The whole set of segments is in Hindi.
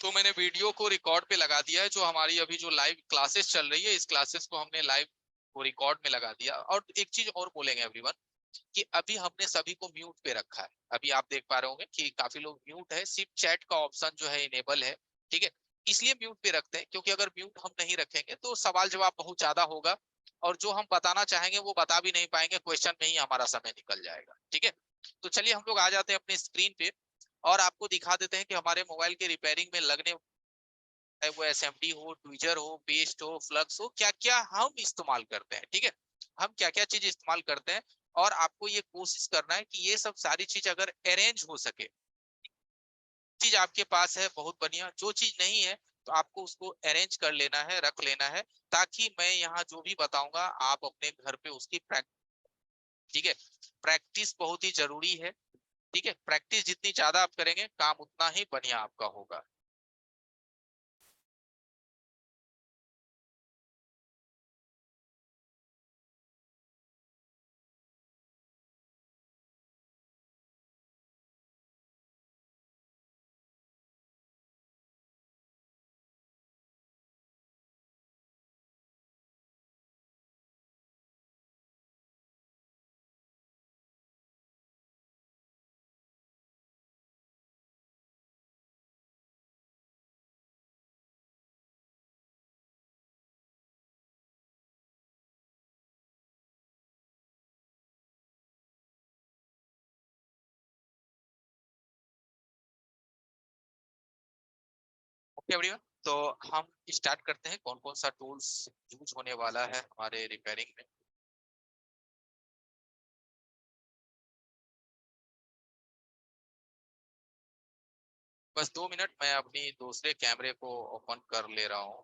तो मैंने वीडियो को रिकॉर्ड पे लगा दिया है, जो हमारी अभी जो लाइव क्लासेस चल रही है, इस क्लासेस को हमने लाइव को रिकॉर्ड में लगा दिया। और एक चीज और बोलेंगे एवरीवन, कि अभी हमने सभी को म्यूट पे रखा है। अभी आप देख पा रहे होंगे कि काफी लोग म्यूट है, सिर्फ चैट का ऑप्शन जो है इनेबल है। ठीक है, इसलिए म्यूट पे रखते हैं, क्योंकि अगर म्यूट हम नहीं रखेंगे तो सवाल जवाब बहुत ज्यादा होगा, और जो हम बताना चाहेंगे वो बता भी नहीं पाएंगे, क्वेश्चन में ही हमारा समय निकल जाएगा। ठीक है, तो चलिए हम लोग आ जाते हैं अपनी स्क्रीन पे, और आपको दिखा देते हैं कि हमारे मोबाइल के रिपेयरिंग में लगने, चाहे वो एसएमडी हो, ट्विजर हो, पेस्ट हो, फ्लक्स हो, क्या क्या हम इस्तेमाल करते हैं। ठीक है, हम क्या क्या चीज इस्तेमाल करते हैं, और आपको ये कोशिश करना है कि ये सब सारी चीज अगर अरेंज हो सके, चीज आपके पास है बहुत बढ़िया, जो चीज नहीं है तो आपको उसको अरेंज कर लेना है, रख लेना है, ताकि मैं यहाँ जो भी बताऊंगा आप अपने घर पे उसकी प्रैक्टिस। ठीक है, प्रैक्टिस बहुत ही जरूरी है। ठीक है, प्रैक्टिस जितनी ज्यादा आप करेंगे काम उतना ही बढ़िया आपका होगा। ओके एवरीवन, तो हम स्टार्ट करते हैं कौन कौन सा टूल्स यूज होने वाला है हमारे रिपेयरिंग में। बस 2 मिनट, मैं अपनी दूसरे कैमरे को ओपन कर ले रहा हूँ।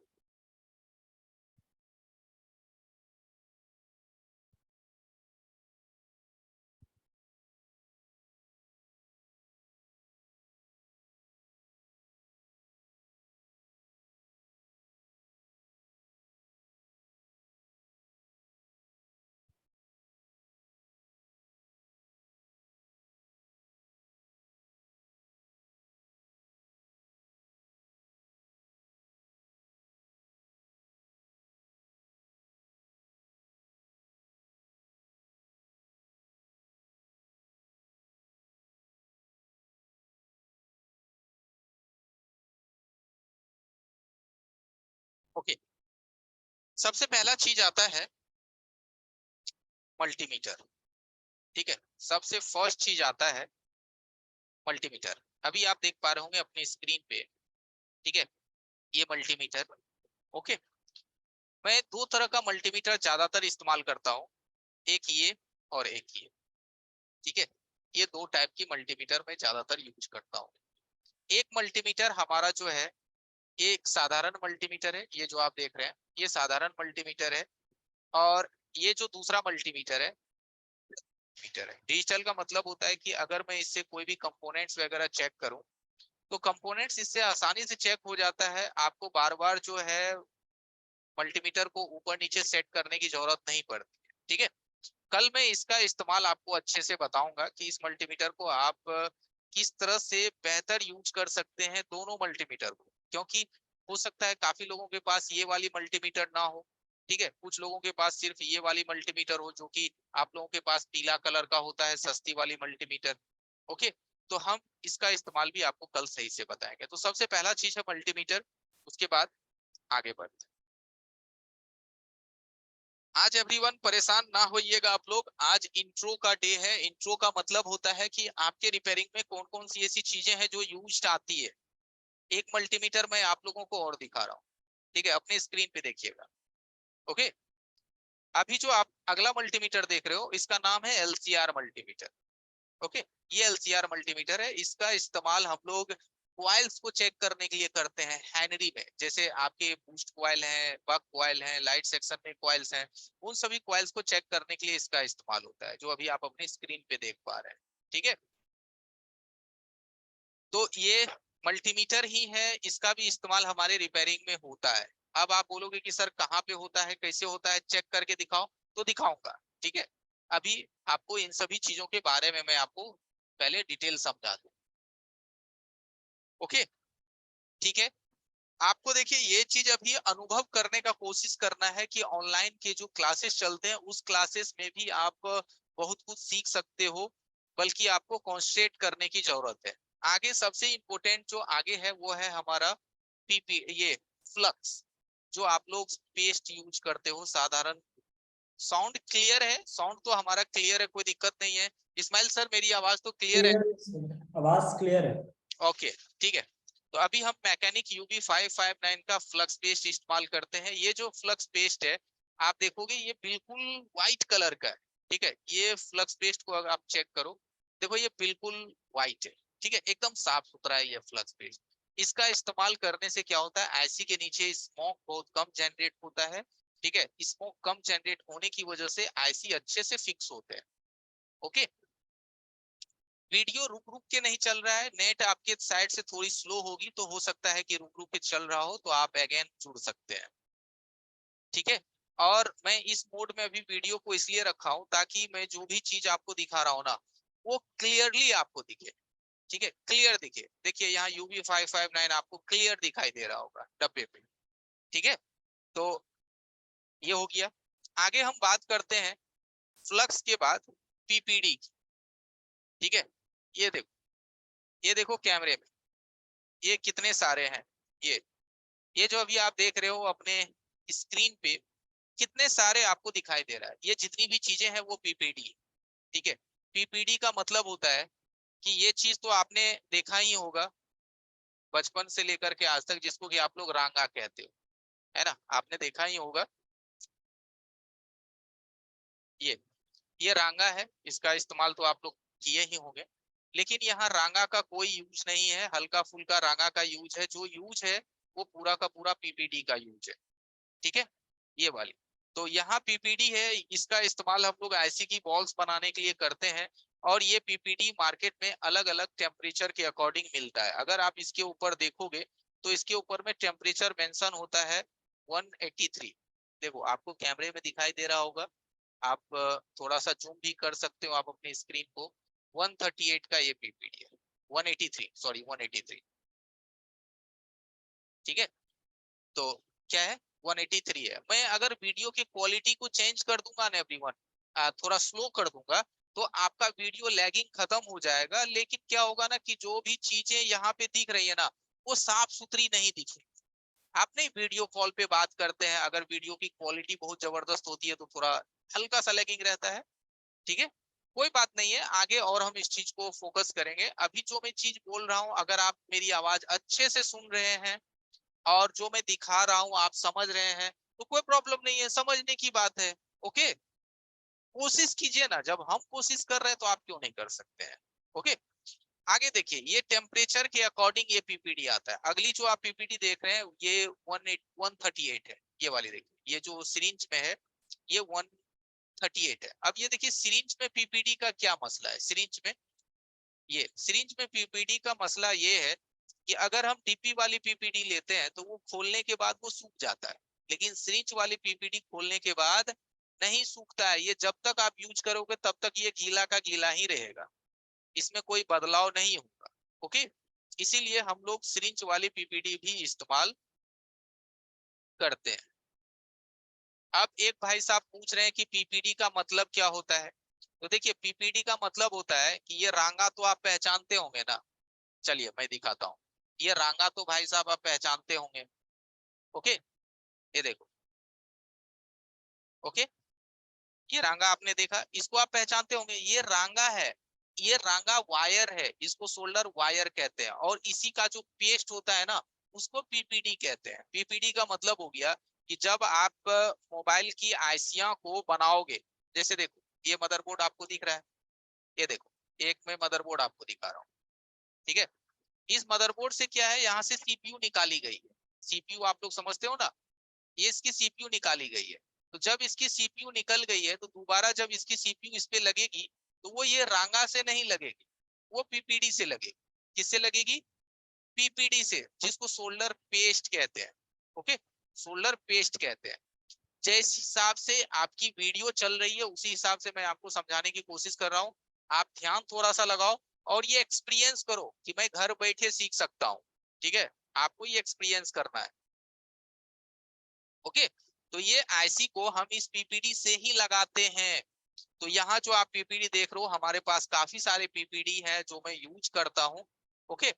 ओके, सबसे पहला चीज आता है मल्टीमीटर। ठीक है, सबसे फर्स्ट चीज आता है मल्टीमीटर। अभी आप देख पा रहे होंगे अपनी स्क्रीन पे। ठीक है, ये मल्टीमीटर। ओके, मैं दो तरह का मल्टीमीटर ज्यादातर इस्तेमाल करता हूँ, एक ये और एक ये। ठीक है, ये दो टाइप की मल्टीमीटर मैं ज्यादातर यूज करता हूँ। एक मल्टीमीटर हमारा जो है, ये एक साधारण मल्टीमीटर है, ये जो आप देख रहे हैं ये साधारण मल्टीमीटर है। और ये जो दूसरा मल्टीमीटर है, मीटर है। डिजिटल का मतलब होता है कि अगर मैं इससे कोई भी कंपोनेंट्स वगैरह चेक करूं, तो कंपोनेंट्स इससे आसानी से चेक हो जाता है, आपको बार बार जो है मल्टीमीटर को ऊपर नीचे सेट करने की जरूरत नहीं पड़ती है। ठीक है, कल मैं इसका इस्तेमाल आपको अच्छे से बताऊंगा कि इस मल्टीमीटर को आप किस तरह से बेहतर यूज कर सकते हैं दोनों मल्टीमीटर को, क्योंकि हो सकता है काफी लोगों के पास ये वाली मल्टीमीटर ना हो। ठीक है, कुछ लोगों के पास सिर्फ ये वाली मल्टीमीटर हो, जो कि आप लोगों के पास पीला कलर का होता है, सस्ती वाली मल्टीमीटर। ओके, तो हम इसका इस्तेमाल भी आपको कल सही से बताएंगे। तो सबसे पहला चीज है मल्टीमीटर, उसके बाद आगे बढ़ते हैं। आज एवरीवन परेशान ना होइएगा आप लोग, आज इंट्रो का डे है। इंट्रो का मतलब होता है कि आपके रिपेयरिंग में कौन कौन सी ऐसी चीजें हैं जो यूज आती है। एक मल्टीमीटर मैं आप लोगों को और दिखा रहा हूँ। ठीक है, अपनी स्क्रीन पे देखिएगा। ओके, अभी जो आप अगला मल्टीमीटर देख रहे हो, इसका नाम है एलसीआर मल्टीमीटर। ओके, ये एलसीआर मल्टीमीटर है, इसका इस्तेमाल हम लोग क्वाइल्स को चेक करने के लिए करते हैं हैनरी में। जैसे आपके बूस्ट क्वाइल हैं, बक क्वाइल हैं, लाइट सेक्शन में क्वाइल्स हैं, उन सभी क्वाइल्स को चेक करने के लिए इसका इस्तेमाल होता है, जो अभी आप अपनी स्क्रीन पे देख पा रहे हैं। ठीक है, तो ये मल्टीमीटर ही है, इसका भी इस्तेमाल हमारे रिपेयरिंग में होता है। अब आप बोलोगे कि सर कहाँ पे होता है, कैसे होता है, चेक करके दिखाओ, तो दिखाऊंगा। ठीक है, अभी आपको इन सभी चीजों के बारे में मैं आपको पहले डिटेल समझा दूं। ओके, ठीक है, आपको देखिए ये चीज अभी अनुभव करने का कोशिश करना है कि ऑनलाइन के जो क्लासेस चलते हैं उस क्लासेस में भी आप बहुत कुछ सीख सकते हो, बल्कि आपको कॉन्सेंट्रेट करने की जरूरत है। आगे सबसे इम्पोर्टेंट जो आगे है वो है हमारा पीपी, ये फ्लक्स, जो आप लोग पेस्ट यूज करते हो साधारण। साउंड क्लियर है? साउंड तो हमारा क्लियर है, कोई दिक्कत नहीं है। इस्माइल सर मेरी आवाज तो क्लियर है? आवाज क्लियर है। ओके, ठीक है। तो अभी हम मैकेनिक यूबी 559 का फ्लक्स पेस्ट इस्तेमाल करते हैं। ये जो फ्लक्स पेस्ट है आप देखोगे ये बिल्कुल व्हाइट कलर का है। ठीक है, ये फ्लक्स पेस्ट को अगर आप चेक करो, देखो ये बिल्कुल व्हाइट है। ठीक है, एकदम साफ सुथरा है ये फ्लक्स पेस्ट। इसका इस्तेमाल करने से क्या होता है, आईसी के नीचे स्मोक बहुत कम जनरेट होता है। ठीक है, स्मोक कम जनरेट होने की वजह से आईसी अच्छे से फिक्स होते हैं। ओके, वीडियो रुक रुक के नहीं चल रहा है, नेट आपके साइड से थोड़ी स्लो होगी तो हो सकता है कि रुक रुक के चल रहा हो, तो आप अगेन जुड़ सकते हैं। ठीक है, और मैं इस मोड में अभी वीडियो को इसलिए रखा हूं ताकि मैं जो भी चीज आपको दिखा रहा हूं ना वो क्लियरली आपको दिखे। ठीक है, क्लियर दिखे। देखिए यहाँ यूबी 559 आपको क्लियर दिखाई दे रहा होगा डब्बे पे। ठीक है, तो ये हो गया। आगे हम बात करते हैं फ्लक्स के बाद पीपीडी की। ठीक है, ये देखो, ये देखो कैमरे में ये कितने सारे हैं। ये जो अभी आप देख रहे हो अपने स्क्रीन पे, कितने सारे आपको दिखाई दे रहा है। ये जितनी भी चीजें हैं वो पीपीडी है। ठीक है, पीपीडी का मतलब होता है कि ये चीज तो आपने देखा ही होगा बचपन से लेकर के आज तक, जिसको कि आप लोग रांगा कहते हो, है ना, आपने देखा ही होगा। ये ये रांगा है, इसका इस्तेमाल तो आप लोग किए ही होंगे। लेकिन यहाँ रांगा का कोई यूज नहीं है, हल्का फुल्का रांगा का यूज है। जो यूज है वो पूरा का पूरा पीपीडी का यूज है। ठीक है, ये वाली। तो यहाँ पीपीडी है, इसका इस्तेमाल हम लोग आईसी की बॉल्स बनाने के लिए करते हैं। और ये पीपीडी मार्केट में अलग अलग टेम्परेचर के अकॉर्डिंग मिलता है। अगर आप इसके ऊपर देखोगे तो इसके ऊपर में टेम्परेचर मेंशन होता है 183। देखो आपको कैमरे में दिखाई दे रहा होगा, आप थोड़ा सा जूम भी कर सकते हो आप अपनी स्क्रीन को। 138 का ये पीपीडी है, 183 सॉरी 183। ठीक है, तो क्या है, 183 है। मैं अगर वीडियो की क्वालिटी को चेंज कर दूंगा ना एवरीवन, थोड़ा स्लो कर दूंगा, तो आपका वीडियो लैगिंग खत्म हो जाएगा। लेकिन क्या होगा ना कि जो भी चीजें यहाँ पे दिख रही है ना वो साफ सुथरी नहीं दिखेगी। आप नहीं वीडियो कॉल पे बात करते हैं, अगर वीडियो की क्वालिटी बहुत जबरदस्त होती है तो थोड़ा हल्का सा लैगिंग रहता है। ठीक है, कोई बात नहीं है, आगे और हम इस चीज को फोकस करेंगे। अभी जो मैं चीज बोल रहा हूँ अगर आप मेरी आवाज अच्छे से सुन रहे हैं और जो मैं दिखा रहा हूं आप समझ रहे हैं तो कोई प्रॉब्लम नहीं है, समझने की बात है। ओके, कोशिश कीजिए ना, जब हम कोशिश कर रहे हैं तो आप क्यों नहीं कर सकते हैं। ओके, आगे देखिए, ये टेम्परेचर के अकॉर्डिंग ये पीपीडी आता है। अगली जो आप पीपीडी देख रहे हैं ये 138 है। ये वाली देखिए, ये जो सिरिंज में है ये 138 है। अब ये देखिए सिरिंज में पीपीडी का क्या मसला है। सिरिंज में, ये सिरिंज में पीपीडी का मसला ये है कि अगर हम डीपी वाली पीपीडी लेते हैं तो वो खोलने के बाद वो सूख जाता है। लेकिन सिरिंज वाली पीपीडी खोलने के बाद नहीं सूखता है। ये जब तक आप यूज करोगे तब तक ये गीला का गीला ही रहेगा, इसमें कोई बदलाव नहीं होगा। ओके, इसीलिए हम लोग सिरिंज वाली पीपीडी भी इस्तेमाल करते हैं। अब एक भाई साहब पूछ रहे हैं कि पीपीडी का मतलब क्या होता है। तो देखिए पीपीडी का मतलब होता है कि ये रांगा तो आप पहचानते होंगे ना। चलिए मैं दिखाता हूँ। ये रांगा तो भाई साहब आप पहचानते होंगे। ओके, ये देखो। ओके, ये रांगा आपने देखा, इसको आप पहचानते होंगे, ये रांगा है। ये रांगा वायर है, इसको सोल्डर वायर कहते हैं। और इसी का जो पेस्ट होता है ना उसको पीपीडी कहते हैं। पीपीडी का मतलब हो गया कि जब आप मोबाइल की आईसियां को बनाओगे, जैसे देखो ये मदरबोर्ड आपको दिख रहा है, ये देखो एक मैं मदरबोर्ड आपको दिखा रहा हूँ। ठीक है, इस मदरबोर्ड से क्या है, यहाँ से सीपीयू निकाली गई है। सीपीयू आप लोग समझते हो ना, ये इसकी सीपीयू निकाली गई है। तो जब इसकी सीपीयू निकल गई है तो दोबारा जब इसकी सीपीयू इस पे लगेगी तो वो ये रांगा से नहीं लगेगी, वो पीपीडी से लगेगी। किससे लगेगी, पीपीडी से, जिसको सोल्डर पेस्ट कहते हैं। ओके, सोल्डर पेस्ट कहते हैं। जिस हिसाब से आपकी वीडियो चल रही है उसी हिसाब से मैं आपको समझाने की कोशिश कर रहा हूँ। आप ध्यान थोड़ा सा लगाओ और ये एक्सपीरियंस करो कि मैं घर बैठे सीख सकता हूँ। ठीक है, आपको ये एक्सपीरियंस करना है। ओके, तो ये आईसी को हम इस पीपीडी से ही लगाते हैं। तो यहाँ जो आप पीपीडी देख रहे हो, हमारे पास काफी सारे पीपीडी है जो मैं यूज करता हूँ। ओके,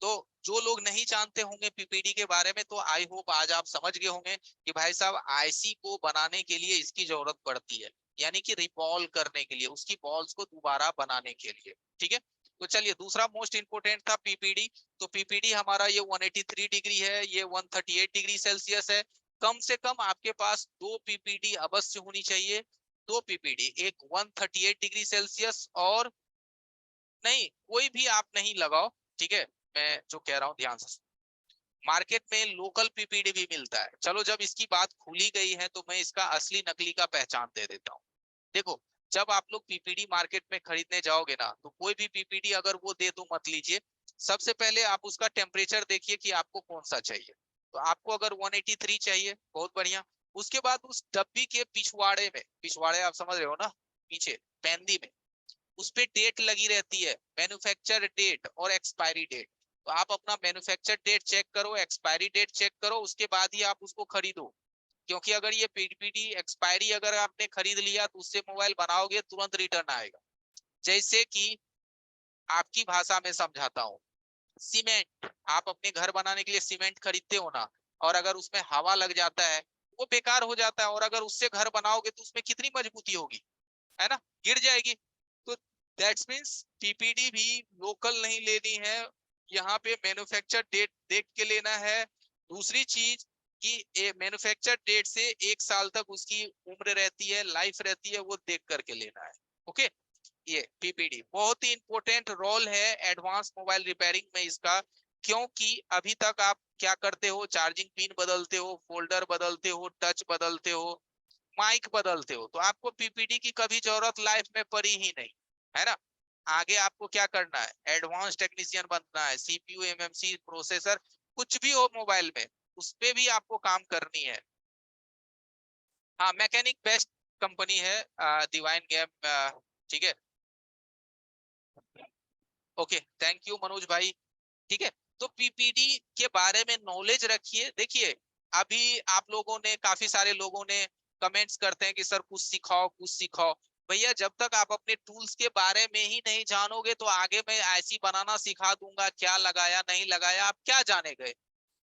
तो जो लोग नहीं जानते होंगे पीपीडी के बारे में, तो आई होप आज आप समझ गए होंगे कि भाई साहब आईसी को बनाने के लिए इसकी जरूरत पड़ती है, यानी कि रिकॉल करने के लिए, उसकी बॉल्स को दोबारा बनाने के लिए। ठीक है, तो चलिए दूसरा मोस्ट इंपोर्टेंट था पीपीडी। तो पीपीडी हमारा ये 183 डिग्री है, ये 138 डिग्री सेल्सियस है। कम से कम आपके पास दो पीपीडी अवश्य होनी चाहिए। दो पीपीडी, एक 138 डिग्री सेल्सियस और नहीं, कोई भी आप नहीं लगाओ। ठीक है, मैं जो कह रहा हूँ ध्यान से, मार्केट में लोकल पीपीडी भी मिलता है। चलो जब इसकी बात खुली गई है तो मैं इसका असली नकली का पहचान दे देता हूँ। देखो, जब आप लोग पीपीडी मार्केट में खरीदने जाओगे ना, तो कोई भी पीपीडी अगर वो दे तो मत लीजिए। सबसे पहले आप उसका टेम्परेचर देखिए कि आपको कौन सा चाहिए। तो आपको अगर 183 चाहिए, बहुत बढ़िया। उसके बाद उस डब्बी के पिछवाड़े में, पिछवाड़े आप समझ रहे हो ना, पीछे पैंदी में, उस पे डेट लगी रहती है, मैन्युफैक्चर डेट और एक्सपायरी डेट। तो आप अपना मैन्युफैक्चर डेट चेक करो, एक्सपायरी डेट चेक करो, उसके बाद ही आप उसको खरीदो। क्योंकि अगर ये पीपीडी एक्सपायरी अगर आपने खरीद लिया तो उससे मोबाइल बनाओगे तुरंत रिटर्न आएगा। जैसे कि आपकी भाषा में समझाता हूँ, सीमेंट, आप अपने घर बनाने के लिए सीमेंट खरीदते हो ना, और अगर उसमें हवा लग जाता है वो बेकार हो जाता है, और अगर उससे घर बनाओगे तो उसमें कितनी मजबूती होगी, है ना, गिर जाएगी। तो दैट्स मीन्स पीपीडी भी लोकल नहीं लेनी है, यहाँ पे मैन्युफैक्चर डेट देख के लेना है। दूसरी चीज कि मैन्युफैक्चर डेट से 1 साल तक उसकी उम्र रहती है, लाइफ रहती है, वो देख करके लेना है। ओके, ये पीपीडी बहुत ही इंपॉर्टेंट रोल है एडवांस मोबाइल रिपेयरिंग में इसका। क्योंकि अभी तक आप क्या करते हो, चार्जिंग पिन बदलते हो, फोल्डर बदलते हो, टच बदलते हो, माइक बदलते हो, तो आपको पीपीडी की कभी जरूरत लाइफ में पड़ी ही नहीं, है ना। आगे आपको क्या करना है, एडवांस टेक्नीशियन बनना है, सीपीयू, एमएमसी, प्रोसेसर, कुछ भी हो मोबाइल में, उस पे भी आपको काम करनी है। हाँ, मैकेनिक बेस्ट कंपनी है डिवाइन गेम। ठीक है, ओके, थैंक यू मनोज भाई। ठीक है, तो पीपीडी के बारे में नॉलेज रखिए। देखिए, अभी आप लोगों ने, काफी सारे लोगों ने कमेंट्स करते हैं कि सर कुछ सिखाओ, कुछ सिखाओ। भैया, जब तक आप अपने टूल्स के बारे में ही नहीं जानोगे तो आगे मैं ऐसी बनाना सिखा दूंगा, क्या लगाया नहीं लगाया आप क्या जाने गए।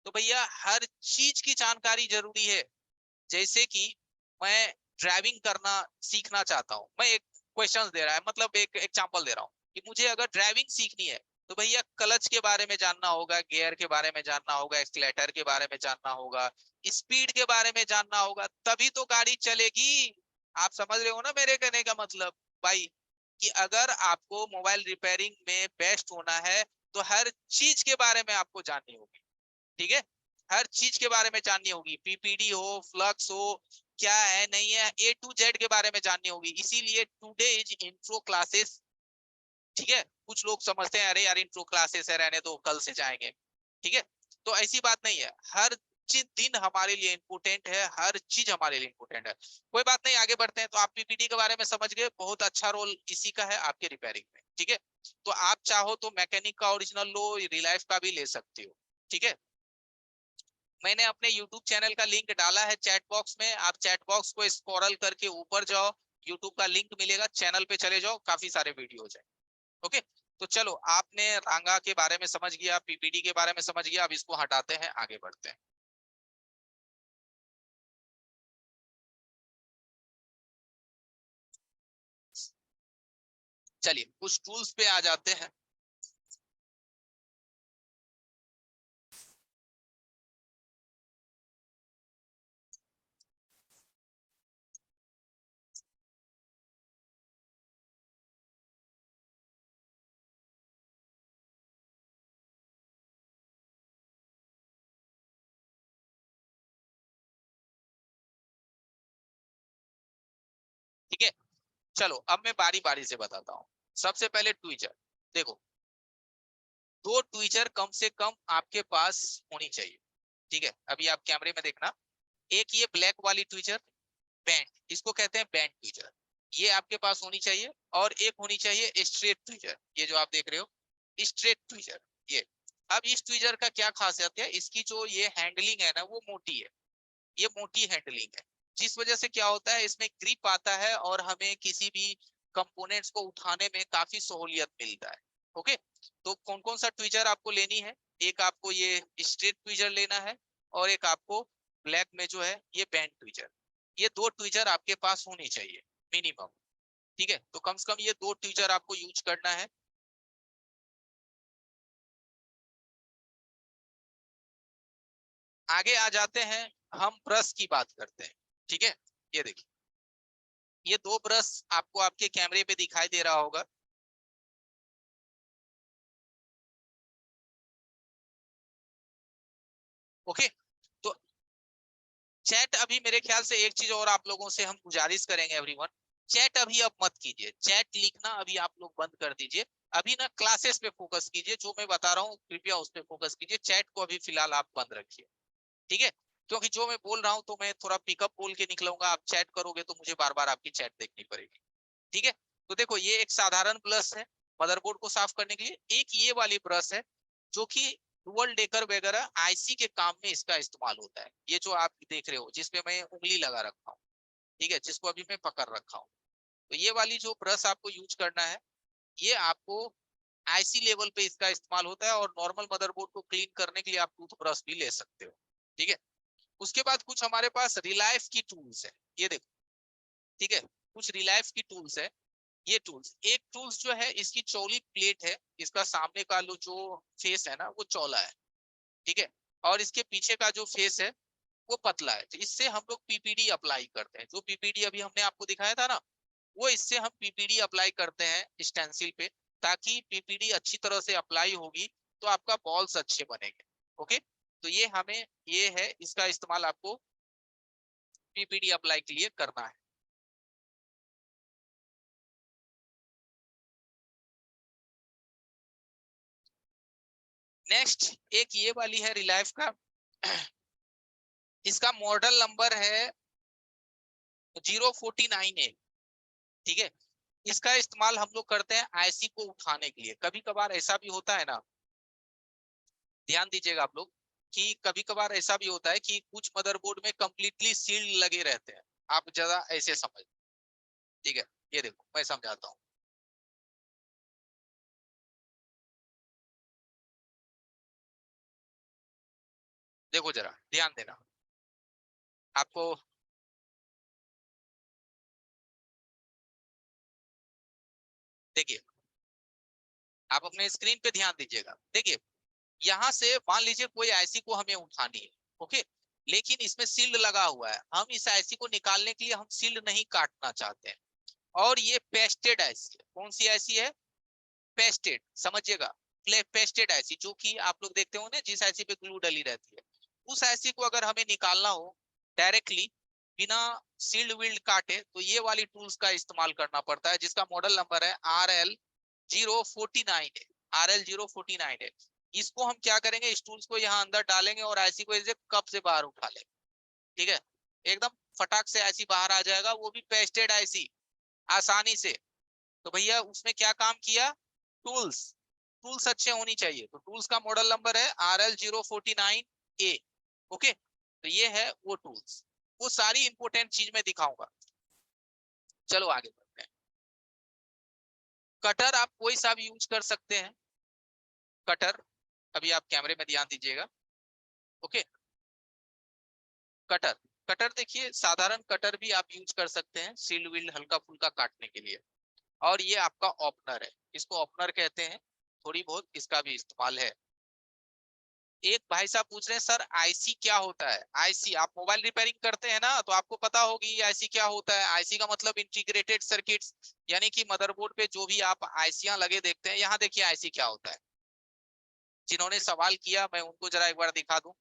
तो भैया, हर चीज की जानकारी जरूरी है। जैसे कि मैं ड्राइविंग करना सीखना चाहता हूँ, मैं एक क्वेश्चन दे रहा है, मतलब एक एग्जांपल दे रहा हूँ कि मुझे अगर ड्राइविंग सीखनी है, तो भैया क्लच के बारे में जानना होगा, गियर के बारे में जानना होगा, एक्सीलेटर के बारे में जानना होगा, स्पीड के बारे में जानना होगा, तभी तो गाड़ी चलेगी। आप समझ रहे हो ना मेरे कहने का मतलब भाई, कि अगर आपको मोबाइल रिपेयरिंग में बेस्ट होना है तो हर चीज के बारे में आपको जाननी होगी। ठीक है, हर चीज के बारे में जाननी होगी, पीपीडी हो, फ्लक्स हो, क्या है नहीं है, ए टू जेड के बारे में जाननी होगी। इसीलिए टुडे इज इंट्रो क्लासेस। ठीक है, कुछ लोग समझते हैं अरे यार इंट्रो क्लासेस है, रहने दो कल से जाएंगे। ठीक है, तो ऐसी बात नहीं है, हर चीज दिन हमारे लिए इम्पोर्टेंट है, हर चीज हमारे लिए इम्पोर्टेंट है। कोई बात नहीं, आगे बढ़ते हैं। तो आप पीपीटी के बारे में समझ गए, बहुत अच्छा रोल इसी का है आपके रिपेयरिंग में। ठीक है, तो आप चाहो तो मैकेनिक का ओरिजिनल लो, रिलायंस का भी ले सकते हो। ठीक है, मैंने अपने YouTube चैनल का लिंक डाला है चैट बॉक्स में, आप चैट बॉक्स को स्क्रॉल करके ऊपर जाओ, YouTube का लिंक मिलेगा, चैनल पे चले जाओ, काफी सारे वीडियो है। ओके, तो चलो, आपने रांगा के बारे में समझ गया, पीपीडी के बारे में समझ गया, अब इसको हटाते हैं, आगे बढ़ते हैं। चलिए कुछ टूल्स पे आ जाते हैं। ठीक है, चलो अब मैं बारी बारी से बताता हूँ। सबसे पहले ट्विचर, देखो, दो ट्विचर कम से कम आपके पास होनी चाहिए। ठीक है, अभी आप कैमरे में देखना, एक ये ब्लैक वाली ट्विचर, बैंड, इसको कहते हैं बैंड ट्विचर, ये आपके पास होनी चाहिए। और एक होनी चाहिए स्ट्रेट ट्विचर, ये जो आप देख रहे हो स्ट्रेट ट्विचर, ये। अब इस ट्वीजर का क्या खासियत है, इसकी जो ये हैंडलिंग है ना वो मोटी है, ये मोटी हैंडलिंग है, जिस वजह से क्या होता है इसमें ग्रिप आता है और हमें किसी भी कंपोनेंट्स को उठाने में काफी सहूलियत मिलता है। ओके, तो कौन कौन सा ट्वीजर आपको लेनी है, एक आपको ये स्ट्रेट ट्वीजर लेना है और एक आपको ब्लैक में जो है ये बैंड ट्वीजर, ये दो ट्वीजर आपके पास होनी चाहिए मिनिमम। ठीक है, तो कम से कम ये दो ट्वीजर आपको यूज करना है। आगे आ जाते हैं, हम ब्रश की बात करते हैं। ठीक है, ये देखिए, ये दो ब्रश आपको आपके कैमरे पे दिखाई दे रहा होगा। ओके, तो चैट अभी मेरे ख्याल से एक चीज और आप लोगों से हम गुजारिश करेंगे एवरीवन, चैट अभी अब मत कीजिए, चैट लिखना अभी आप लोग बंद कर दीजिए। अभी ना क्लासेस पे फोकस कीजिए, जो मैं बता रहा हूँ कृपया उस पे फोकस कीजिए, चैट को अभी फिलहाल आप बंद रखिए। ठीक है, क्योंकि जो मैं बोल रहा हूँ तो मैं थोड़ा पिकअप बोल के निकलूंगा, आप चैट करोगे तो मुझे बार बार आपकी चैट देखनी पड़ेगी। ठीक है, तो देखो ये एक साधारण ब्रश है मदरबोर्ड को साफ करने के लिए, एक ये वाली ब्रश है जो कि डुअल डेकर वगैरह आईसी के काम में इसका इस्तेमाल होता है, ये जो आप देख रहे हो जिसपे मैं उंगली लगा रखा हूँ, ठीक है, जिसको अभी मैं पकड़ रखा हूँ, तो ये वाली जो ब्रश आपको यूज करना है, ये आपको आईसी लेवल पे इसका इस्तेमाल होता है, और नॉर्मल मदरबोर्ड को क्लीन करने के लिए आप टूथ ब्रश भी ले सकते हो। ठीक है, उसके बाद कुछ हमारे पास रिलायंस की टूल्स है, ये देखो, ठीक है, कुछ रिलायंस की टूल्स है। ये टूल्स, एक टूल्स जो है इसकी चौड़ी प्लेट है, इसका सामने का जो फेस है ना वो चौड़ा है, ठीक है, और इसके पीछे का जो फेस है वो पतला है, तो इससे हम लोग पीपीडी अप्लाई करते हैं, जो पीपीडी अभी हमने आपको दिखाया था ना, वो इससे हम पीपीडी अप्लाई करते हैं स्टेंसिल पे, ताकि पीपीडी अच्छी तरह से अप्लाई होगी तो आपका बॉल्स अच्छे बनेंगे। ओके, तो ये हमें, ये है इसका इस्तेमाल आपको पीपीडी अप्लाई के लिए करना है। नेक्स्ट एक ये वाली है रिलायंस का, इसका मॉडल नंबर है 049A। ठीक है, इसका इस्तेमाल हम लोग करते हैं आईसी को उठाने के लिए, कभी कभार ऐसा भी होता है ना, ध्यान दीजिएगा आप लोग, कि कभी कभार ऐसा भी होता है कि कुछ मदरबोर्ड में कंप्लीटली सील्ड लगे रहते हैं, आप ज्यादा ऐसे समझ। ठीक है, ये देखो मैं समझाता हूँ, देखो जरा ध्यान देना आपको, देखिए आप अपने स्क्रीन पे ध्यान दीजिएगा, देखिए यहाँ से मान लीजिए कोई आईसी को हमें उठानी है, ओके, लेकिन इसमें सील्ड लगा हुआ है, हम इस आईसी को निकालने के लिए हम सील्ड नहीं काटना चाहते हैं, और ये पेस्टेड आईसी है, कौन सी आईसी है, पेस्टेड, समझिएगा, पेस्टेड आईसी, जो कि आप लोग देखते हो ना जिस आईसी पे ग्लू डली रहती है, उस आईसी को अगर हमें निकालना हो डायरेक्टली बिना सील्ड विल्ड काटे, तो ये वाली टूल्स का इस्तेमाल करना पड़ता है, जिसका मॉडल नंबर है RL049 है, RL049 है। इसको हम क्या करेंगे, इस टूल्स को यहाँ अंदर डालेंगे और आईसी को ऐसे कप से बाहर उठा लेंगे, ठीक है, एकदम फटाक से आईसी बाहर आ जाएगा, वो भी पेस्टेड आईसी, आसानी से। तो भैया उसमें क्या काम किया, टूल्स, टूल्स अच्छे होनी चाहिए, तो टूल्स का मॉडल नंबर है RL049A। ओके, तो ये है वो टूल्स, वो सारी इंपोर्टेंट चीज मैं दिखाऊंगा। चलो आगे बढ़ते हैं। कटर आप कोई सा भी यूज कर सकते हैं, कटर, अभी आप कैमरे में ध्यान दीजिएगा। ओके, कटर, कटर देखिए साधारण कटर भी आप यूज कर सकते हैं सील विल हल्का फुल्का काटने के लिए, और ये आपका ओपनर है, इसको ओपनर कहते हैं, थोड़ी बहुत इसका भी इस्तेमाल है। एक भाई साहब पूछ रहे हैं सर आईसी क्या होता है, आईसी आप मोबाइल रिपेयरिंग करते हैं ना, तो आपको पता होगी आईसी क्या होता है, आईसी का मतलब इंटीग्रेटेड सर्किट्स, यानी कि मदरबोर्ड पे जो भी आप आईसियां लगे देखते हैं, यहाँ देखिए आईसी क्या होता है, जिन्होंने सवाल किया मैं उनको जरा एक बार दिखा दूं।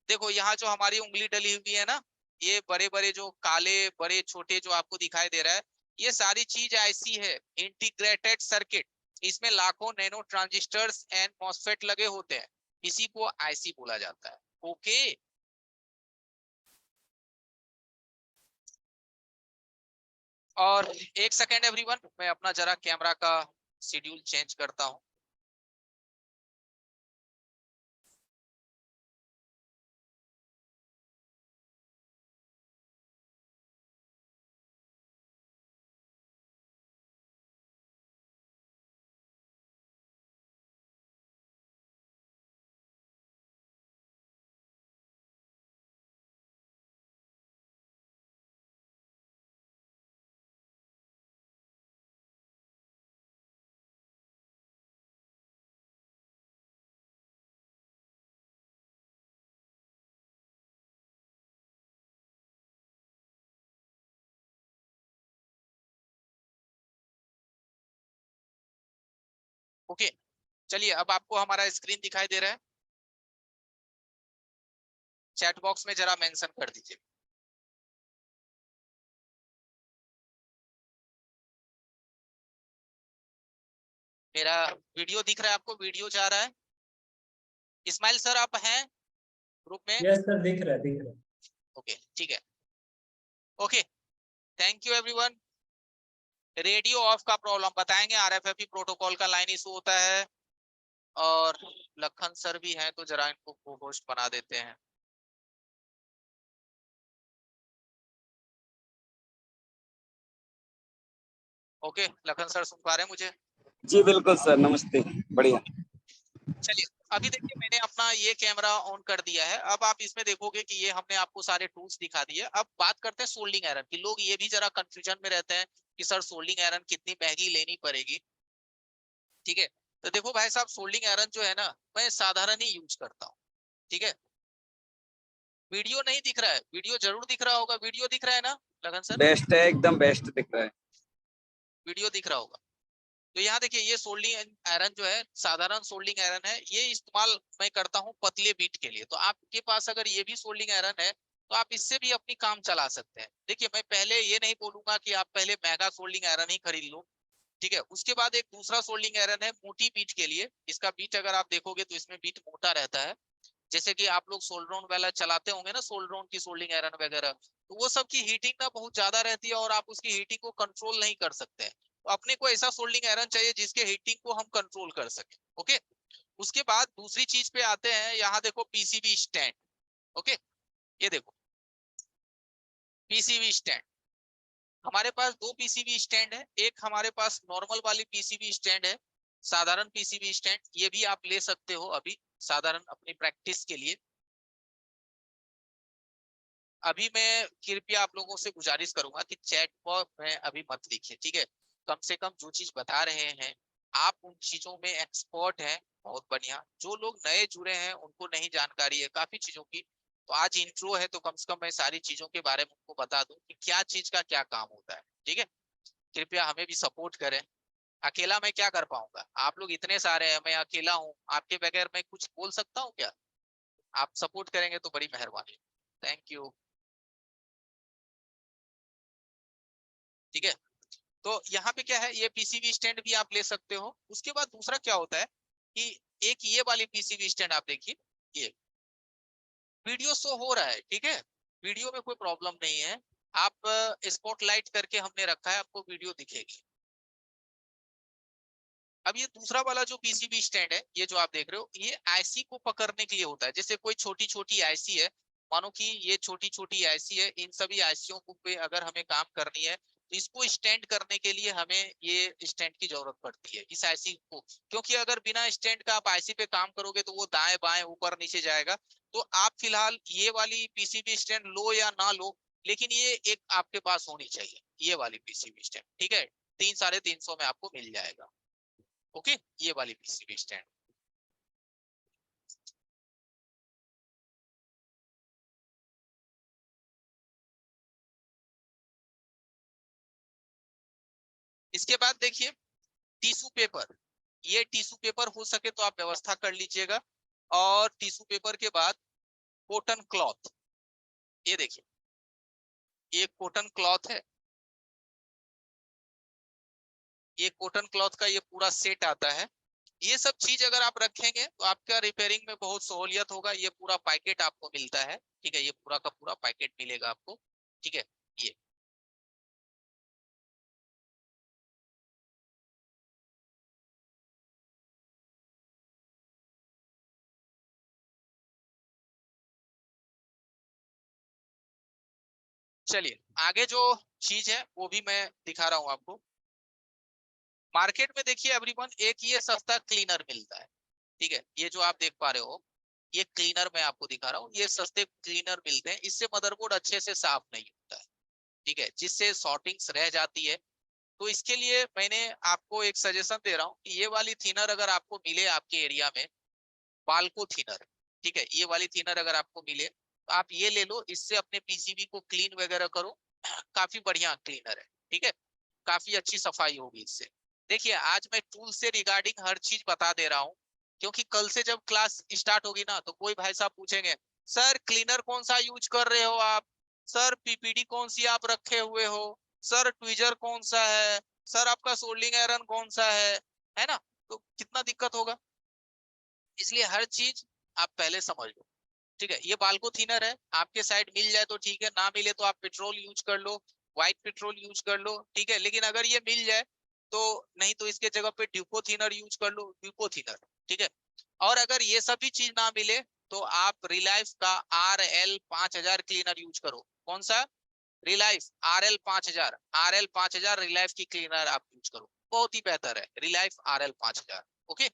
देखो यहाँ जो हमारी उंगली डली हुई है ना, ये बड़े बड़े जो काले बड़े छोटे जो आपको दिखाई दे रहा है, ये सारी चीज आईसी है, इंटीग्रेटेड सर्किट, इसमें लाखों नैनो ट्रांजिस्टर्स एंड मॉसफेट लगे होते हैं, इसी को आईसी बोला जाता है। ओके, और एक सेकेंड एवरीवन, मैं अपना जरा कैमरा का शेड्यूल चेंज करता हूँ। ओके, चलिए अब आपको हमारा स्क्रीन दिखाई दे रहा है, चैट बॉक्स में जरा मेंशन कर दीजिए। मेरा वीडियो दिख रहा है आपको, वीडियो जा रहा है? इस्माइल सर आप हैं ग्रुप में? यस सर, दिख रहा है, दिख रहा है। ओके ठीक है, okay, thank you everyone. Radio of का प्रॉब्लम बताएंगे, आरएफएफई प्रोटोकॉल का लाइन इशू होता है, और लखन सर भी हैं तो जरा इनको को होस्ट बना देते हैं। ओके लखन सर सुन पा रहे हैं मुझे? जी बिल्कुल सर, नमस्ते, बढ़िया। चलिए अभी देखिए मैंने अपना ये कैमरा ऑन कर दिया है, अब आप इसमें देखोगे कि ये हमने आपको सारे टूल्स दिखा दिए। अब बात करते हैं सोल्डिंग आयरन की। लोग ये भी जरा कंफ्यूजन में रहते हैं कि सर सोल्डिंग आयरन कितनी महंगी लेनी पड़ेगी। ठीक है, तो देखो भाई साहब, सोल्डिंग आयरन जो है ना, मैं साधारण ही यूज करता हूँ। ठीक है, वीडियो नहीं दिख रहा है? वीडियो जरूर दिख रहा होगा, वीडियो दिख रहा है ना लगन सर? बेस्ट है, एकदम बेस्ट दिख रहा है। वीडियो दिख रहा होगा। तो यहाँ देखिए ये सोल्डिंग आयरन जो है साधारण सोल्डिंग आयरन है, ये इस्तेमाल मैं करता हूँ पतले बीट के लिए। तो आपके पास अगर ये भी सोल्डिंग आयरन है तो आप इससे भी अपनी काम चला सकते हैं। देखिए मैं पहले ये नहीं बोलूंगा कि आप पहले महंगा सोल्डिंग आयरन ही खरीद लो। ठीक है, उसके बाद एक दूसरा सोल्डिंग आयरन है मोटी बीट के लिए। इसका बीट अगर आप देखोगे तो इसमें बीट मोटा रहता है। जैसे कि आप लोग सोल्ड्रोन वाला चलाते होंगे ना, सोल्ड्रोन की सोल्डिंग आयरन वगैरह, तो वो सब की हीटिंग ना बहुत ज्यादा रहती है और आप उसकी हीटिंग को कंट्रोल नहीं कर सकते हैं। तो अपने को ऐसा सोल्डिंग आयरन चाहिए जिसके हीटिंग को हम कंट्रोल कर सके। ओके, उसके बाद दूसरी चीज पे आते हैं, यहाँ देखो पीसीबी स्टैंड। ओके, ये देखो पीसीबी स्टैंड, हमारे पास दो पीसीबी स्टैंड है। एक हमारे पास नॉर्मल वाली पीसीबी स्टैंड है, साधारण पीसीबी स्टैंड, ये भी आप ले सकते हो अभी साधारण अपनी प्रैक्टिस के लिए। अभी मैं कृपया आप लोगों से गुजारिश करूंगा कि चैट बॉक्स में अभी मत लिखिए। ठीक है, कम से कम जो चीज बता रहे हैं आप उन चीजों में एक्सपर्ट हैं, बहुत बढ़िया। जो लोग नए जुड़े हैं उनको नहीं जानकारी है काफी चीजों की, तो आज इंट्रो है तो कम से कम मैं सारी चीजों के बारे में उनको बता दूं कि क्या चीज का क्या काम होता है। ठीक है, कृपया हमें भी सपोर्ट करें। अकेला मैं क्या कर पाऊंगा, आप लोग इतने सारे हैं, मैं अकेला हूँ, आपके बगैर मैं कुछ बोल सकता हूँ क्या? आप सपोर्ट करेंगे तो बड़ी मेहरबानी। Thank you. ठीक है, तो यहाँ पे क्या है, ये पीसीबी स्टैंड भी आप ले सकते हो। उसके बाद दूसरा क्या होता है कि एक ये वाली पीसीबी स्टैंड आप देखिए, ये वीडियो शो हो रहा है। ठीक है, वीडियो में कोई प्रॉब्लम नहीं है, आप स्पॉटलाइट करके हमने रखा है, आपको वीडियो दिखेगी। अब ये दूसरा वाला जो पीसीबी स्टैंड है, ये जो आप देख रहे हो, ये आईसी को पकड़ने के लिए होता है। जैसे कोई छोटी छोटी आईसी है, मानो कि ये छोटी छोटी आईसी है, इन सभी आईसीओ को पे अगर हमें काम करनी है तो इसको स्टैंड करने के लिए हमें ये स्टैंड की जरूरत पड़ती है, इस आईसी को। क्योंकि अगर बिना स्टैंड का आप आईसी पे काम करोगे तो वो दाएं बाएं ऊपर नीचे जाएगा। तो आप फिलहाल ये वाली पीसीबी स्टैंड लो या ना लो, लेकिन ये एक आपके पास होनी चाहिए, ये वाली पीसीबी स्टैंड। ठीक है, 300-350 में आपको मिल जाएगा। ओके, ये वाली पीसीबी स्टैंड। इसके बाद देखिए टिश्यू पेपर, ये टिश्यू पेपर हो सके तो आप व्यवस्था कर लीजिएगा। और टिश्यू पेपर के बाद कॉटन क्लॉथ, ये देखिए ये कॉटन क्लॉथ है, ये कॉटन क्लॉथ का ये पूरा सेट आता है। ये सब चीज अगर आप रखेंगे तो आपका रिपेयरिंग में बहुत सहूलियत होगा। ये पूरा पैकेट आपको मिलता है। ठीक है, ये पूरा का पूरा पैकेट मिलेगा आपको। ठीक है, ये चलिए आगे जो चीज है वो भी मैं दिखा रहा हूं आपको। मार्केट में देखिए एवरीवन, एक ये सस्ता क्लीनर मिलता है। ठीक है, ये जो आप देख पा रहे हो, ये क्लीनर मैं आपको दिखा रहा हूँ, ये सस्ते क्लीनर मिलते हैं। इससे मदरबोर्ड अच्छे से साफ नहीं होता है। ठीक है, जिससे शॉर्टिंग्स रह जाती है। तो इसके लिए मैंने आपको एक सजेशन दे रहा हूँ कि ये वाली थिनर अगर आपको मिले आपके एरिया में, बाल्को थिनर, ठीक है, ये वाली थिनर अगर आपको मिले तो आप ये ले लो, इससे अपने पीसीबी को क्लीन वगैरह करो। काफी बढ़िया क्लीनर है। ठीक है, काफी अच्छी सफाई होगी इससे। देखिए आज मैं टूल से रिगार्डिंग हर चीज बता दे रहा हूँ, क्योंकि कल से जब क्लास स्टार्ट होगी ना तो कोई भाई साहब पूछेंगे सर क्लीनर कौन सा यूज कर रहे हो आप, सर पीपीडी कौन सी आप रखे हुए हो, सर ट्विजर कौन सा है, सर आपका सोल्डिंग आयरन कौन सा है ना। तो कितना दिक्कत होगा, इसलिए हर चीज आप पहले समझ लो। ठीक है, ये बाल्को थिनर है, आपके साइड मिल जाए तो ठीक है, ना मिले तो आप पेट्रोल यूज कर लो, व्हाइट पेट्रोल यूज कर लो, ठीक है। लेकिन अगर ये मिल जाए तो, नहीं तो इसके जगह पे ड्यूको थिनर यूज कर लो, ड्यूको थिनर, ठीक है। और अगर ये सभी चीज ना मिले तो आप रिलाइफ का RL 5000 क्लीनर यूज करो। कौन सा? रिलाइफ RL 5000, RL 5000 रिलाइफ की क्लीनर आप यूज करो, बहुत ही बेहतर है रिलाइफ RL 5000। ओके,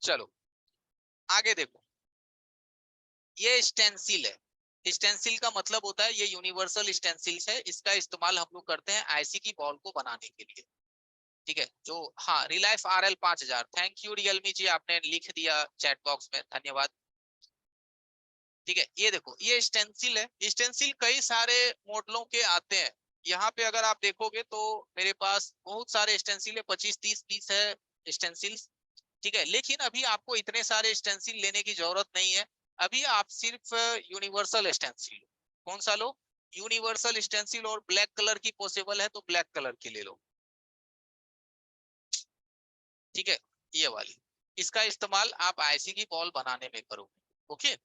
चलो आगे देखो। ये स्टेंसिल है, स्टेंसिल का मतलब होता है ये यूनिवर्सल स्टेंसिल है, इसका इस्तेमाल हम लोग करते हैं आईसी की बॉल को बनाने के लिए। ठीक है, जो हाँ relief RL 5000, thank you Realme G, आपने लिख दिया चैट बॉक्स में, धन्यवाद। ठीक है, ये देखो ये स्टेंसिल है, स्टेंसिल कई सारे मॉडलों के आते हैं। यहाँ पे अगर आप देखोगे तो मेरे पास बहुत सारे स्टेंसिल है, 25-30 पीस है स्टेंसिल। ठीक है, लेकिन अभी आपको इतने सारे स्टेंसिल लेने की जरूरत नहीं है। अभी आप सिर्फ यूनिवर्सल स्टेंसिल लो। कौन सा लो? यूनिवर्सल स्टेंसिल, और ब्लैक कलर की पॉसिबल है तो ब्लैक कलर की ले लो। ठीक है, ये वाली, इसका इस्तेमाल आप आईसी की बॉल बनाने में करोगे। ओके,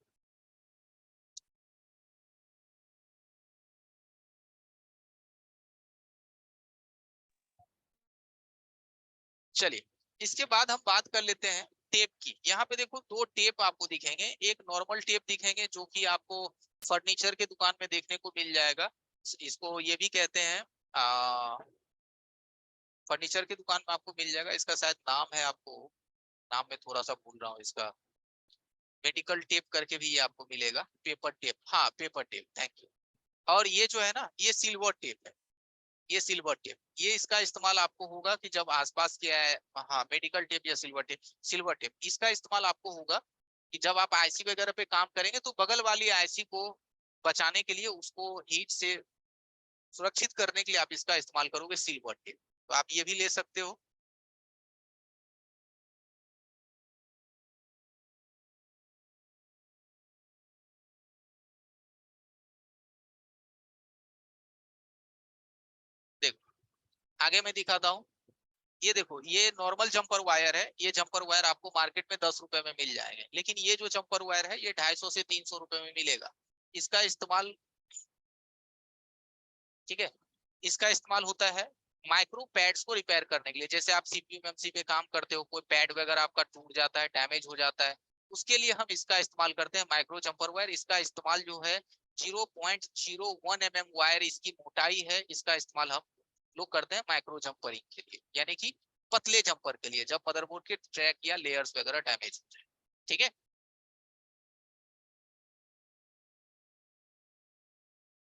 चलिए इसके बाद हम बात कर लेते हैं टेप की। यहाँ पे देखो दो टेप आपको दिखेंगे, एक नॉर्मल टेप दिखेंगे जो कि आपको फर्नीचर के दुकान में देखने को मिल जाएगा। इसको ये भी कहते हैं फर्नीचर की दुकान में आपको मिल जाएगा, इसका शायद नाम है, आपको नाम में थोड़ा सा भूल रहा हूँ इसका, मेडिकल टेप करके भी ये आपको मिलेगा, पेपर टेप, हाँ पेपर टेप, थैंक यू। और ये जो है ना ये सिल्वर टेप है, ये सिल्वर टेप, ये इसका इस्तेमाल आपको होगा कि जब आसपास क्या है, हाँ मेडिकल टेप या सिल्वर टेप, सिल्वर टेप इसका इस्तेमाल आपको होगा कि जब आप आईसी वगैरह पे काम करेंगे तो बगल वाली आईसी को बचाने के लिए, उसको हीट से सुरक्षित करने के लिए आप इसका इस्तेमाल करोगे सिल्वर टेप, तो आप ये भी ले सकते हो। देखो आगे मैं दिखाता हूँ, ये देखो ये नॉर्मल जंपर वायर है, ये जंपर वायर आपको मार्केट में 10 रुपए में मिल जाएंगे, लेकिन ये जो जंपर वायर है ये 250 से 300 रुपए में मिलेगा। इसका इस्तेमाल, ठीक है, इसका इस्तेमाल होता है माइक्रो पैड्स को रिपेयर करने के लिए। जैसे आप सीपीयू मेमसी पे काम करते हो, कोई पैड वगैरह आपका टूट जाता है, डैमेज हो जाता है, उसके लिए हम इसका इस्तेमाल करते हैं माइक्रो जंपर वायर। इसका इस्तेमाल जो है 0.01 mm वायर इसकी मोटाई है, इसका इस्तेमाल हम लोग करते हैं माइक्रो जंपरिंग के लिए, यानी कि पतले जंपर के लिए, जब मदरबोर्ड के ट्रैक या लेयर्स वगैरह डैमेज हो जाए। ठीक है,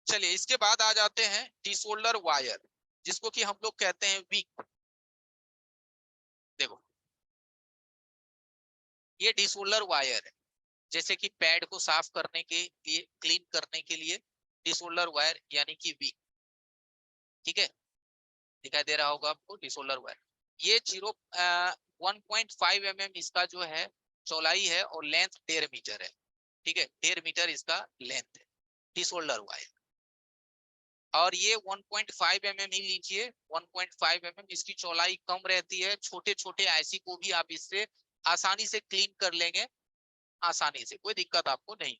चलिए इसके बाद आ जाते हैं डिसोल्डर वायर, जिसको कि हम लोग कहते हैं वीक। देखो ये डिसोल्डर वायर है, जैसे कि पैड को साफ करने के लिए, क्लीन करने के लिए डिसोल्डर वायर यानी कि वीक। ठीक है, दिखाई दे रहा होगा आपको डिसोल्डर वायर, ये 1.5 mm इसका जो है चौड़ाई है, और लेंथ 1.5 मीटर है। ठीक है, 1.5 मीटर इसका लेंथ है डिसोल्डर वायर। और ये 1.5 mm ही लीजिए, 1.5 mm इसकी चौड़ाई कम रहती है, छोटे छोटे आईसी को भी आप इससे आसानी से क्लीन कर लेंगे, आसानी से, कोई दिक्कत आपको नहीं।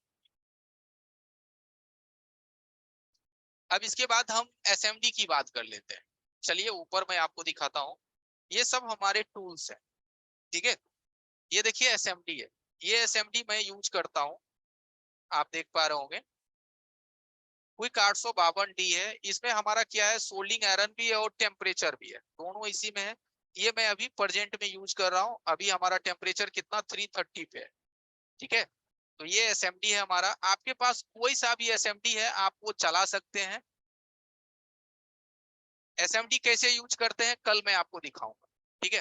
अब इसके बाद हम एसएमडी की बात कर लेते हैं। चलिए ऊपर मैं आपको दिखाता हूँ, ये सब हमारे टूल्स हैं। ठीक है, ये देखिए एसएमडी है, ये एसएमडी मैं यूज करता हूँ, आप देख पा रहे होंगे, क्विक 852D है। इसमें हमारा क्या है, सोल्डिंग आयरन भी है और टेम्परेचर भी है, दोनों इसी में है। ये मैं अभी प्रेजेंट में यूज कर रहा हूँ, अभी हमारा टेम्परेचर कितना 330 पे है। ठीक है, तो ये एसएमडी है हमारा। आपके पास कोई सा भी एसएमडी है आप वो चला सकते हैं। एसएमडी कैसे यूज करते हैं कल मैं आपको दिखाऊंगा। ठीक है,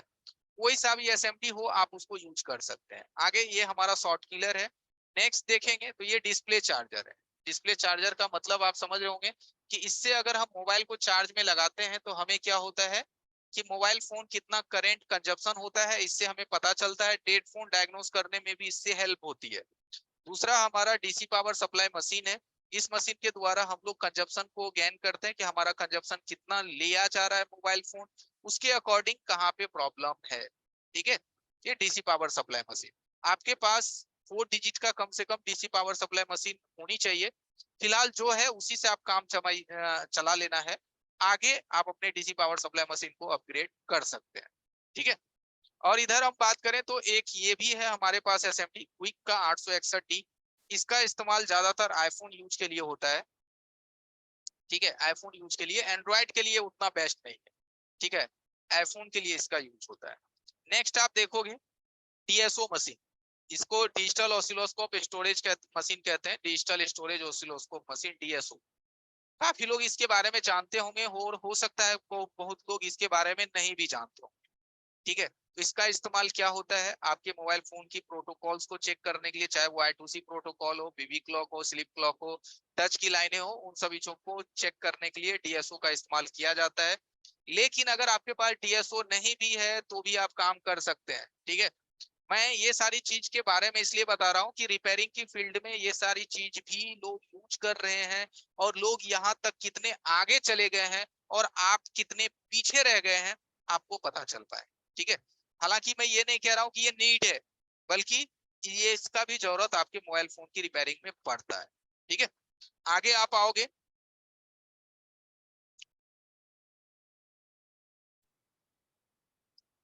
कोई सा भी एसएमडी हो आप उसको यूज कर सकते हैं। आगे ये हमारा शॉर्ट किलर है। नेक्स्ट देखेंगे तो ये डिस्प्ले चार्जर है। डिस्प्ले चार्जर का मतलब आप समझ रहे होंगे कि इससे अगर हम मोबाइल को चार्ज में लगाते हैं तो हमें क्या होता है कि मोबाइल फोन कितना करंट कंजप्शन होता है, इससे हमें पता चलता है। डेड फोन डायग्नोस करने में भी इससे हेल्प होती है। दूसरा हमारा डीसी पावर सप्लाई मशीन है। इस मशीन के द्वारा हम लोग कंजप्शन को गैन करते हैं कि हमारा कंजप्शन कितना लिया जा रहा है मोबाइल फोन, उसके अकॉर्डिंग कहाँ पे प्रॉब्लम है। ठीक है, ये डीसी पावर सप्लाई मशीन। आपके पास 4 डिजिट का कम से कम डीसी पावर सप्लाई मशीन होनी चाहिए। फिलहाल जो है उसी से आप काम चला लेना है। आगे आप अपने डीसी पावर सप्लाई मशीन को अपग्रेड कर सकते हैं। ठीक है, और इधर हम बात करें तो एक ये भी है हमारे पास एसएमडी क्विक का 861D। इसका इस्तेमाल ज्यादातर आईफोन यूज के लिए होता है। ठीक है, आईफोन यूज के लिए, एंड्रॉइड के लिए उतना बेस्ट नहीं है। ठीक है, आईफोन के लिए इसका यूज होता है। नेक्स्ट आप देखोगे डीएसओ मशीन। इसको डिजिटल ऑसिलोस्कोप स्टोरेज मशीन कहते हैं, digital storage oscilloscope machine, DSO. काफी लोग इसके बारे में जानते होंगे और हो सकता है बहुत लोग इसके बारे में नहीं भी जानते हो। ठीक है, तो इसका इस्तेमाल क्या होता है, आपके मोबाइल फोन की प्रोटोकॉल्स को चेक करने के लिए, चाहे वो I2C प्रोटोकॉल हो, बीबी क्लॉक हो, स्लिप क्लॉक हो, टच की लाइनें हो, उन सभी चीजों को चेक करने के लिए डीएसओ का इस्तेमाल किया जाता है। लेकिन अगर आपके पास डीएसओ नहीं भी है तो भी आप काम कर सकते हैं। ठीक है, मैं ये सारी चीज के बारे में इसलिए बता रहा हूँ कि रिपेयरिंग की फील्ड में ये सारी चीज भी लोग यूज कर रहे हैं, और लोग यहाँ तक कितने आगे चले गए हैं और आप कितने पीछे रह गए हैं आपको पता चल पाए। ठीक है, हालांकि मैं ये नहीं कह रहा हूँ कि ये नीड है, बल्कि ये इसका भी जरूरत आपके मोबाइल फोन की रिपेयरिंग में पड़ता है। ठीक है, आगे आप आओगे,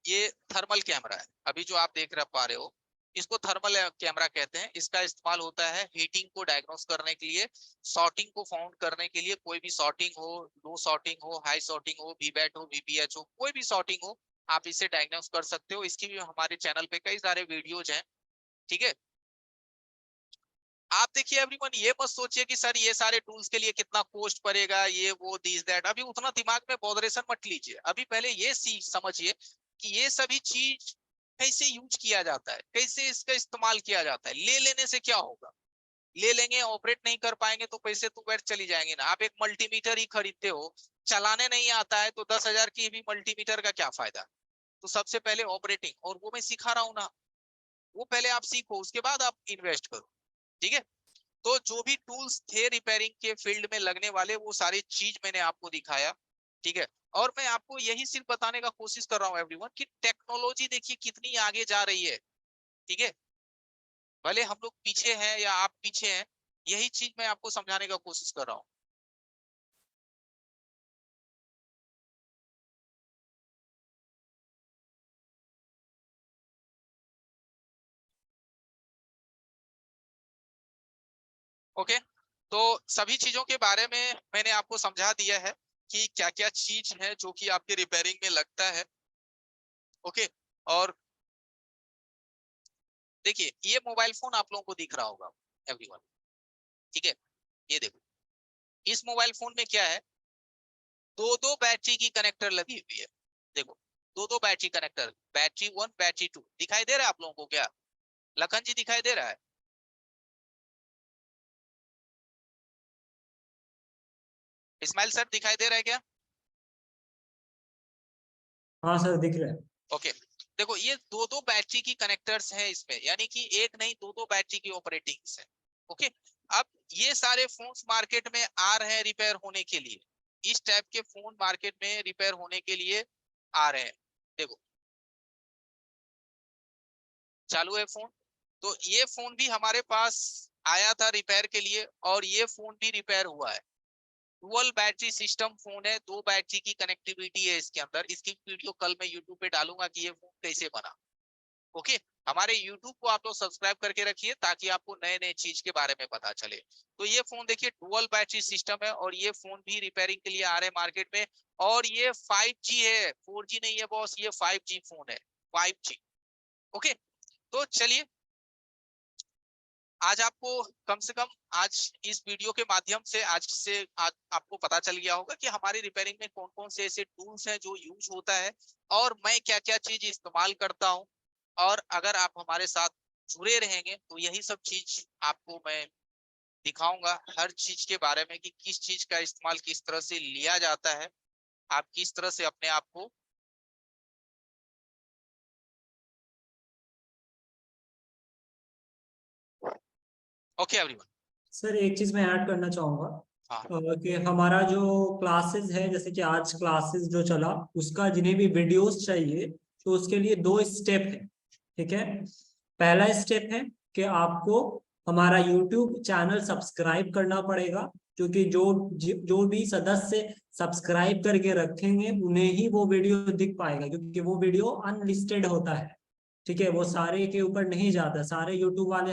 ये थर्मल कैमरा है। अभी जो आप देख रहे पा रहे हो, इसको थर्मल कैमरा कहते हैं। इसका इस्तेमाल होता है हीटिंग को डायग्नोस करने के लिए, सॉर्टिंग को फाउंड करने के लिए। कोई भी सॉर्टिंग हो, लो सॉर्टिंग हो, हाई सॉर्टिंग हो, वीबैट हो, वीपीएच हो, कोई भी सॉर्टिंग हो, आप इसे डायग्नोस कर सकते हो। इसकी भी हमारे चैनल पे कई सारे वीडियोज हैं। ठीक है, आप देखिए एवरीवन, ये मत सोचिए कि सर ये सारे टूल्स के लिए कितना कॉस्ट पड़ेगा, ये वो दिस दैट। अभी उतना दिमाग में बॉदरेशन मत लीजिए। अभी पहले ये समझिए कि ये सभी चीज कैसे यूज किया जाता है, कैसे इसका इस्तेमाल किया जाता है। ले लेने से क्या होगा, ले लेंगे, ऑपरेट नहीं कर पाएंगे तो पैसे तो बैठ चली जाएंगे ना। आप एक मल्टीमीटर ही खरीदते हो, चलाने नहीं आता है तो 10,000 की भी मल्टीमीटर का क्या फायदा। तो सबसे पहले ऑपरेटिंग, और वो मैं सिखा रहा हूँ ना, वो पहले आप सीखो, उसके बाद आप इन्वेस्ट करो। ठीक है, तो जो भी टूल्स थे रिपेयरिंग के फील्ड में लगने वाले, वो सारी चीज मैंने आपको दिखाया। ठीक है, और मैं आपको यही सिर्फ बताने का कोशिश कर रहा हूँ एवरीवन कि टेक्नोलॉजी देखिए कितनी आगे जा रही है। ठीक है, भले हम लोग पीछे हैं या आप पीछे हैं, यही चीज मैं आपको समझाने का कोशिश कर रहा हूँ। ओके, तो सभी चीजों के बारे में मैंने आपको समझा दिया है कि क्या क्या चीज है जो कि आपके रिपेयरिंग में लगता है। ओके, और देखिए ये मोबाइल फोन आप लोगों को दिख रहा होगा एवरीवन। ठीक है, ये देखो, इस मोबाइल फोन में क्या है, दो दो बैटरी की कनेक्टर लगी हुई है। देखो, दो दो बैटरी कनेक्टर, बैटरी 1 बैटरी 2 दिखाई दे रहा है आप लोगों को क्या, लखन जी दिखाई दे रहा है? इस्माइल सर दिखाई दे रहा है क्या? हाँ सर दिख रहा है। ओके, देखो ये दो दो बैटरी की कनेक्टर्स हैं इसमें, यानी कि एक नहीं दो दो बैटरी की ऑपरेटिंग्स है। ओके, अब ये सारे फोन्स मार्केट में आ रहे हैं रिपेयर होने के लिए। इस टाइप के फोन मार्केट में रिपेयर होने के लिए आ रहे हैं। देखो चालू है फोन, तो ये फोन भी हमारे पास आया था रिपेयर के लिए, और ये फोन भी रिपेयर हुआ है। डुअल बैटरी सिस्टम फोन है, दो बैटरी की कनेक्टिविटी है इसके अंदर। इसकी वीडियो कल मैं यूट्यूब पे डालूंगा कि ये फोन कैसे बना। ओके, हमारे यूट्यूब को आप लोग सब्सक्राइब करके रखिए ताकि आपको नए नए चीज के बारे में पता चले। तो ये फोन देखिए डुअल बैटरी सिस्टम है, और ये फोन भी रिपेयरिंग के लिए आ रहे हैं मार्केट में। और ये 5G है, 4G नहीं है बॉस, ये 5G फोन है, 5G। ओके, तो चलिए, आज आपको कम से कम आज इस वीडियो के माध्यम से आज आपको पता चल गया होगा कि हमारी रिपेयरिंग में कौन कौन से ऐसे टूल्स हैं जो यूज होता है, और मैं क्या क्या चीज इस्तेमाल करता हूं। और अगर आप हमारे साथ जुड़े रहेंगे तो यही सब चीज आपको मैं दिखाऊंगा हर चीज के बारे में कि किस चीज का इस्तेमाल किस तरह से लिया जाता है, आप किस तरह से अपने आप को ओके एवरीवन। सर एक चीज मैं ऐड करना चाहूंगा हाँ कि हमारा जो क्लासेस है, जैसे कि आज क्लासेस जो चला, उसका जिन्हें भी वीडियोस चाहिए तो उसके लिए 2 स्टेप है। ठीक है, पहला स्टेप है कि आपको हमारा यूट्यूब चैनल सब्सक्राइब करना पड़ेगा, क्योंकि जो भी सदस्य सब्सक्राइब करके रखेंगे उन्हें ही वो वीडियो दिख पाएगा, क्योंकि वो वीडियो अनलिस्टेड होता है। ठीक है, वो सारे के ऊपर नहीं जाता, सारे यूट्यूब वाले